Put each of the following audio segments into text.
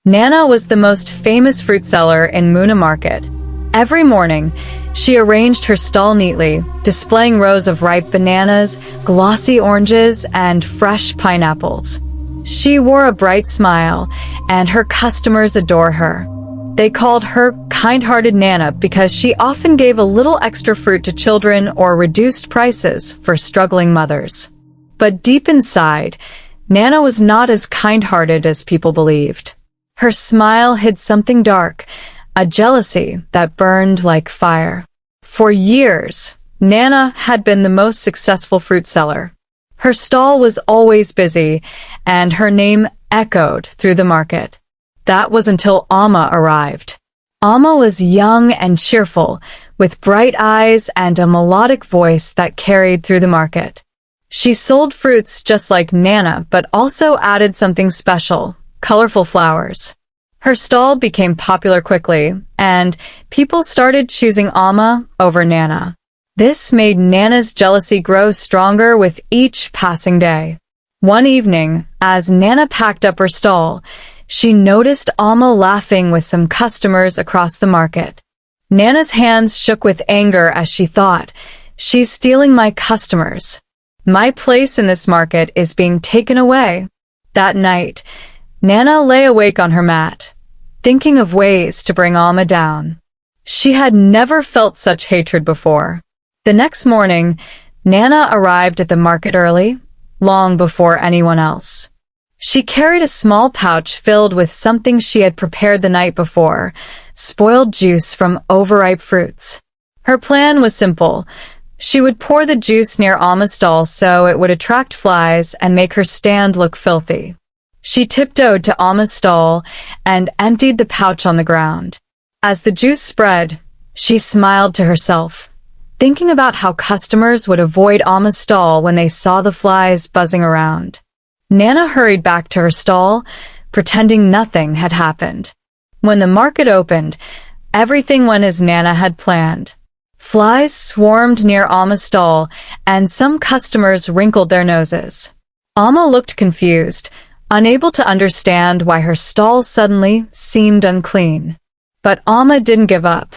Nana was the most famous fruit seller in Muna Market. Every morning, she arranged her stall neatly, displaying rows of ripe bananas, glossy oranges, and fresh pineapples. She wore a bright smile, and her customers adored her. They called her kind-hearted Nana because she often gave a little extra fruit to children or reduced prices for struggling mothers. But deep inside, Nana was not as kind-hearted as people believed. Her smile hid something dark, a jealousy that burned like fire. For years, Nana had been the most successful fruit seller. Her stall was always busy, and her name echoed through the market. That was until Alma arrived. Alma was young and cheerful, with bright eyes and a melodic voice that carried through the market. She sold fruits just like Nana, but also added something special: colorful flowers. Her stall became popular quickly, and people started choosing Alma over Nana. This made Nana's jealousy grow stronger with each passing day. One evening, as Nana packed up her stall, she noticed Alma laughing with some customers across the market. Nana's hands shook with anger as she thought, "She's stealing my customers. My place in this market is being taken away." That night, Nana lay awake on her mat, thinking of ways to bring Alma down. She had never felt such hatred before. The next morning, Nana arrived at the market early, long before anyone else. She carried a small pouch filled with something she had prepared the night before: spoiled juice from overripe fruits. Her plan was simple. She would pour the juice near Alma's stall so it would attract flies and make her stand look filthy. She tiptoed to Alma's stall and emptied the pouch on the ground. As the juice spread, she smiled to herself, thinking about how customers would avoid Alma's stall when they saw the flies buzzing around. Nana hurried back to her stall, pretending nothing had happened. When the market opened, everything went as Nana had planned. Flies swarmed near Alma's stall, and some customers wrinkled their noses. Alma looked confused, unable to understand why her stall suddenly seemed unclean. But Alma didn't give up.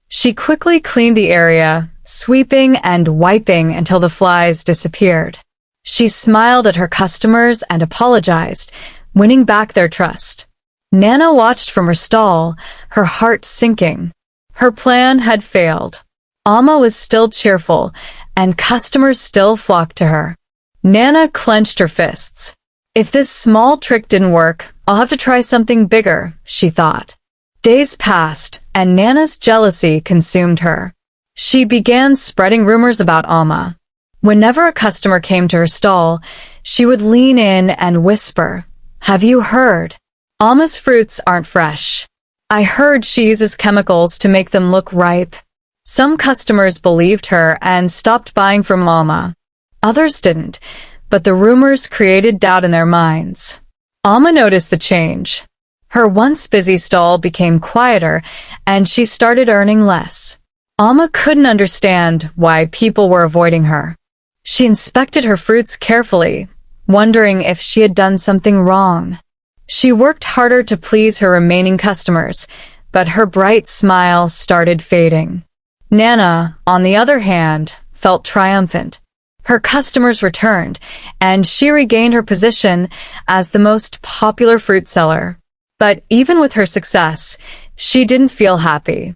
She quickly cleaned the area, sweeping and wiping until the flies disappeared. She smiled at her customers and apologized, winning back their trust. Nana watched from her stall, her heart sinking. Her plan had failed. Alma was still cheerful, and customers still flocked to her. Nana clenched her fists. "If this small trick didn't work, I'll have to try something bigger," she thought. Days passed, and Nana's jealousy consumed her. She began spreading rumors about Alma. Whenever a customer came to her stall, she would lean in and whisper, "Have you heard? Alma's fruits aren't fresh. I heard she uses chemicals to make them look ripe." Some customers believed her and stopped buying from Alma. Others didn't, but the rumors created doubt in their minds. Alma noticed the change. Her once busy stall became quieter, and she started earning less. Alma couldn't understand why people were avoiding her. She inspected her fruits carefully, wondering if she had done something wrong. She worked harder to please her remaining customers, but her bright smile started fading. Nana, on the other hand, felt triumphant. Her customers returned, and she regained her position as the most popular fruit seller. But even with her success, she didn't feel happy.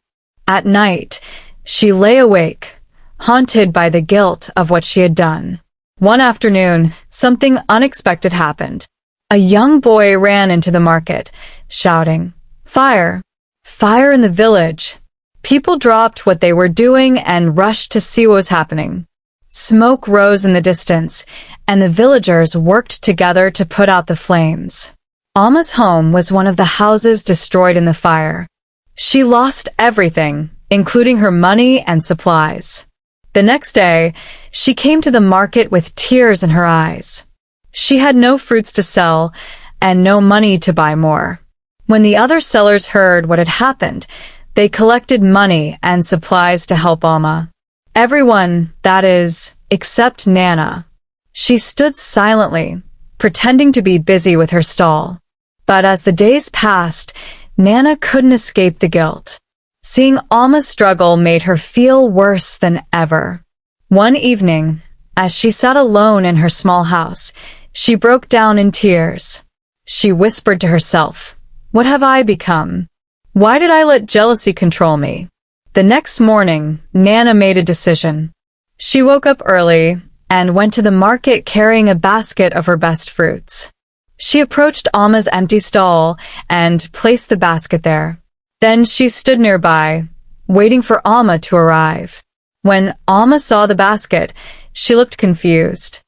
At night, she lay awake, haunted by the guilt of what she had done. One afternoon, something unexpected happened. A young boy ran into the market, shouting, "Fire! Fire in the village!" People dropped what they were doing and rushed to see what was happening. Smoke rose in the distance, and the villagers worked together to put out the flames. Alma's home was one of the houses destroyed in the fire. She lost everything, including her money and supplies. The next day, she came to the market with tears in her eyes. She had no fruits to sell and no money to buy more. When the other sellers heard what had happened, they collected money and supplies to help Alma. Everyone, that is, except Nana. She stood silently, pretending to be busy with her stall. But as the days passed, Nana couldn't escape the guilt. Seeing Alma's struggle made her feel worse than ever. One evening, as she sat alone in her small house, she broke down in tears. She whispered to herself, "What have I become? Why did I let jealousy control me?" The next morning, Nana made a decision. She woke up early and went to the market carrying a basket of her best fruits. She approached Alma's empty stall and placed the basket there. Then she stood nearby, waiting for Alma to arrive. When Alma saw the basket, she looked confused.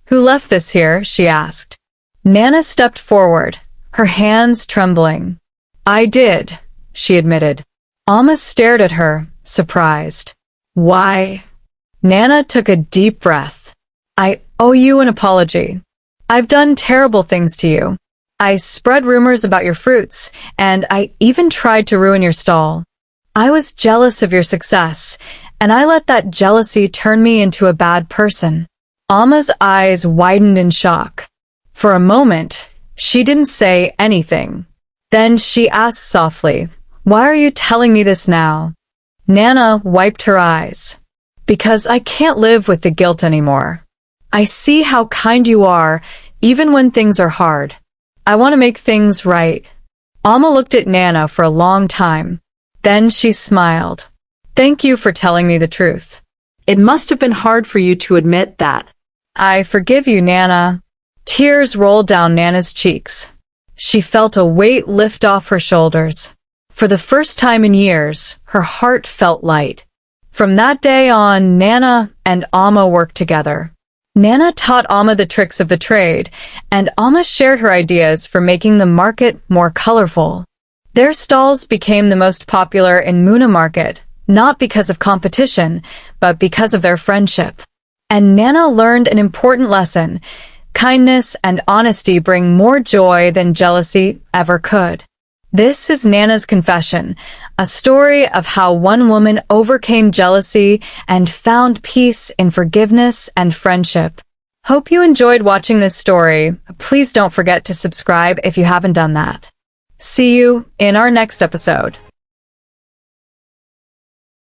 "Who left this here?" she asked. Nana stepped forward, her hands trembling. "I did," she admitted. Alma stared at her, surprised. "Why?" Nana took a deep breath. "I owe you an apology. I've done terrible things to you. I spread rumors about your fruits, and I even tried to ruin your stall. I was jealous of your success, and I let that jealousy turn me into a bad person." Alma's eyes widened in shock. For a moment, she didn't say anything. Then she asked softly, "Why are you telling me this now?" Nana wiped her eyes. "Because I can't live with the guilt anymore. I see how kind you are, even when things are hard. I want to make things right." Alma looked at Nana for a long time. Then she smiled. "Thank you for telling me the truth. It must have been hard for you to admit that." "I forgive you, Nana." Tears rolled down Nana's cheeks. She felt a weight lift off her shoulders. For the first time in years, her heart felt light. From that day on, Nana and Alma worked together. Nana taught Alma the tricks of the trade, and Alma shared her ideas for making the market more colorful. Their stalls became the most popular in Muna Market, not because of competition, but because of their friendship. And Nana learned an important lesson. Kindness and honesty bring more joy than jealousy ever could. This is Nana's Confession, a story of how one woman overcame jealousy and found peace in forgiveness and friendship. Hope you enjoyed watching this story. Please don't forget to subscribe if you haven't done that. See you in our next episode.